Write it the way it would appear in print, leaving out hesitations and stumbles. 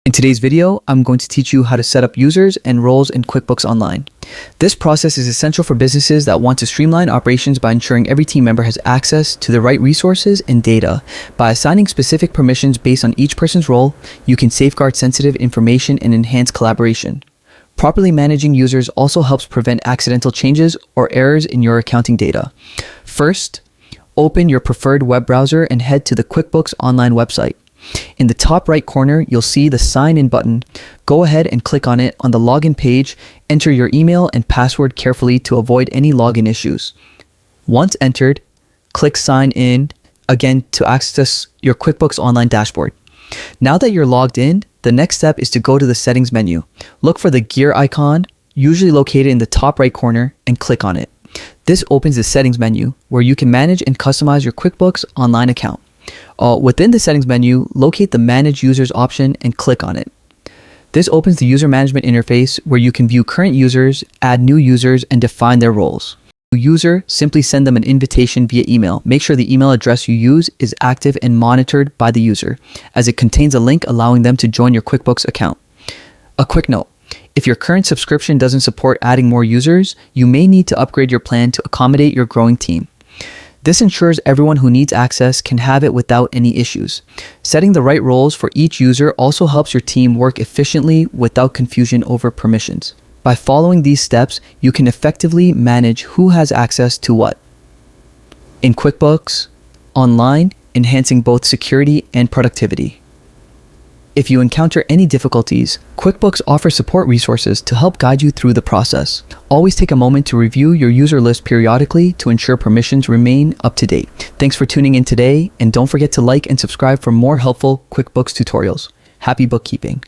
In today's video, I'm going to teach you how to set up users and roles in QuickBooks Online. This process is essential for businesses that want to streamline operations by ensuring every team member has access to the right resources and data. By assigning specific permissions based on each person's role, you can safeguard sensitive information and enhance collaboration. Properly managing users also helps prevent accidental changes or errors in your accounting data. First, open your preferred web browser and head to the QuickBooks Online website. In the top right corner, you'll see the Sign In button. Go ahead and click on it. On the login page, enter your email and password carefully to avoid any login issues. Once entered, click Sign In again to access your QuickBooks Online dashboard. Now that you're logged in, the next step is to go to the Settings menu. Look for the gear icon, usually located in the top right corner, and click on it. This opens the Settings menu, where you can manage and customize your QuickBooks Online account. Within the Settings menu, locate the Manage Users option and click on it. This opens the user management interface where you can view current users, add new users, and define their roles. To user, simply send them an invitation via email. Make sure the email address you use is active and monitored by the user, as it contains a link allowing them to join your QuickBooks account. A quick note: if your current subscription doesn't support adding more users, you may need to upgrade your plan to accommodate your growing team. This ensures everyone who needs access can have it without any issues. Setting the right roles for each user also helps your team work efficiently without confusion over permissions. By following these steps, you can effectively manage who has access to what in QuickBooks Online, enhancing both security and productivity. If you encounter any difficulties, QuickBooks offers support resources to help guide you through the process. Always take a moment to review your user list periodically to ensure permissions remain up to date. Thanks for tuning in today, and don't forget to like and subscribe for more helpful QuickBooks tutorials. Happy bookkeeping!